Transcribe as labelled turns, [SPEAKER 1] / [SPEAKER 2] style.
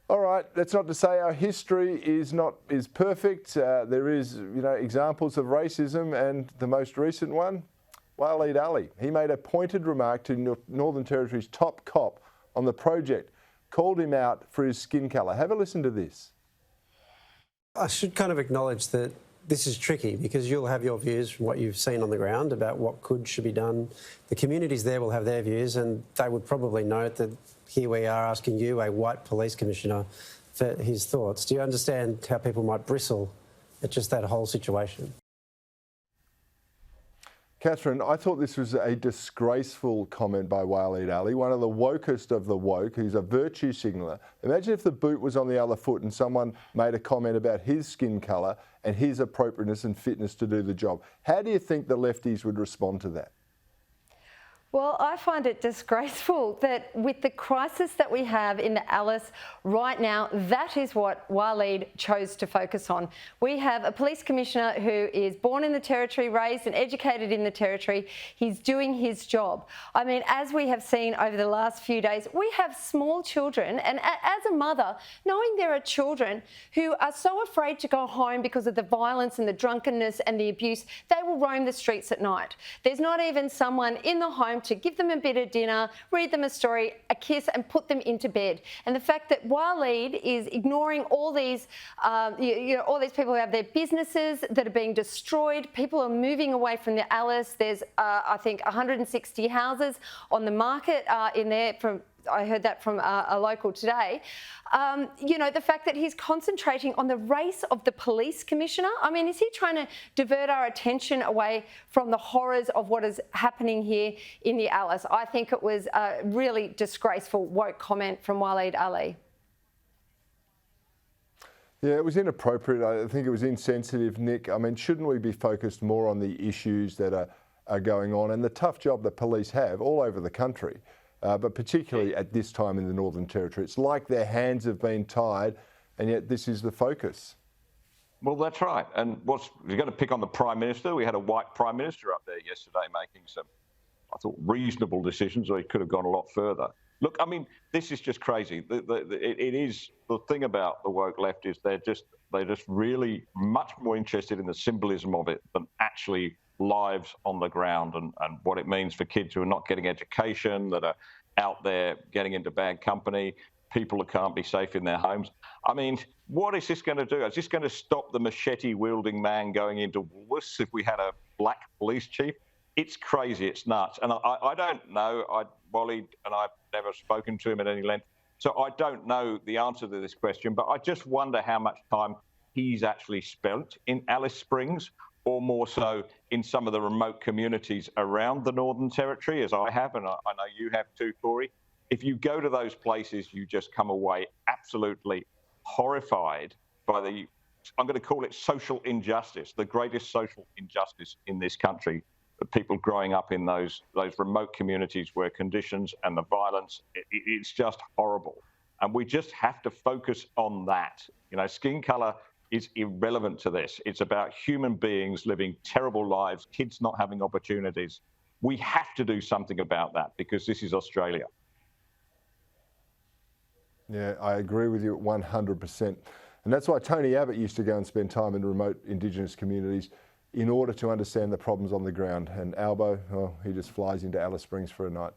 [SPEAKER 1] All right, that's not to say our history is perfect. There is, examples of racism, and the most recent one, Waleed Aly. He made a pointed remark to Northern Territory's top cop on the project, called him out for his skin colour. Have a listen to this.
[SPEAKER 2] I should kind of acknowledge that this is tricky because you'll have your views from what you've seen on the ground about what should be done. The communities there will have their views, and they would probably note that here we are asking you, a white police commissioner, for his thoughts. Do you understand how people might bristle at just that whole situation?
[SPEAKER 1] Katherine, I thought this was a disgraceful comment by Waleed Aly, one of the wokest of the woke, who's a virtue signaller. Imagine if the boot was on the other foot and someone made a comment about his skin colour and his appropriateness and fitness to do the job. How do you think the lefties would respond to that?
[SPEAKER 3] Well, I find it disgraceful that with the crisis that we have in Alice right now, that is what Waleed chose to focus on. We have a police commissioner who is born in the Territory, raised and educated in the Territory. He's doing his job. I mean, as we have seen over the last few days, we have small children, and as a mother, knowing there are children who are so afraid to go home because of the violence and the drunkenness and the abuse, they will roam the streets at night. There's not even someone in the home to give them a bit of dinner, read them a story, a kiss, and put them into bed. And the fact that Waleed is ignoring all these, all these people who have their businesses that are being destroyed. People are moving away from the Alice. There's, I think, 160 houses on the market in there from. I heard that from a local today. The fact that he's concentrating on the race of the police commissioner. I mean, is he trying to divert our attention away from the horrors of what is happening here in the Alice? I think it was a really disgraceful woke comment from Waleed Aly.
[SPEAKER 1] Yeah, it was inappropriate. I think it was insensitive, Nick. I mean, shouldn't we be focused more on the issues that are going on and the tough job that police have all over the country? But particularly at this time in the Northern Territory. It's like their hands have been tied, and yet this is the focus.
[SPEAKER 4] Well, that's right. And you're going to pick on the Prime Minister. We had a white Prime Minister up there yesterday making some, I thought, reasonable decisions, or he could have gone a lot further. Look, I mean, this is just crazy. It is the thing about the woke left is they're just really much more interested in the symbolism of it than actually lives on the ground and what it means for kids who are not getting education, that are out there getting into bad company, people who can't be safe in their homes. I mean, what is this going to do? Is this going to stop the machete-wielding man going into Woolworths if we had a black police chief? It's crazy. It's nuts. And I don't know. Waleed and I've never spoken to him at any length, so I don't know the answer to this question, but I just wonder how much time he's actually spent in Alice Springs, or more so in some of the remote communities around the Northern Territory, as I have, and I know you have too, Corey. If you go to those places, you just come away absolutely horrified by I'm going to call it social injustice, the greatest social injustice in this country. The people growing up in those remote communities where conditions and the violence, it's just horrible. And we just have to focus on that. Skin colour is irrelevant to this. It's about human beings living terrible lives, kids not having opportunities. We have to do something about that because this is Australia.
[SPEAKER 1] Yeah, I agree with you 100%. And that's why Tony Abbott used to go and spend time in remote Indigenous communities in order to understand the problems on the ground. And Albo, he just flies into Alice Springs for a night.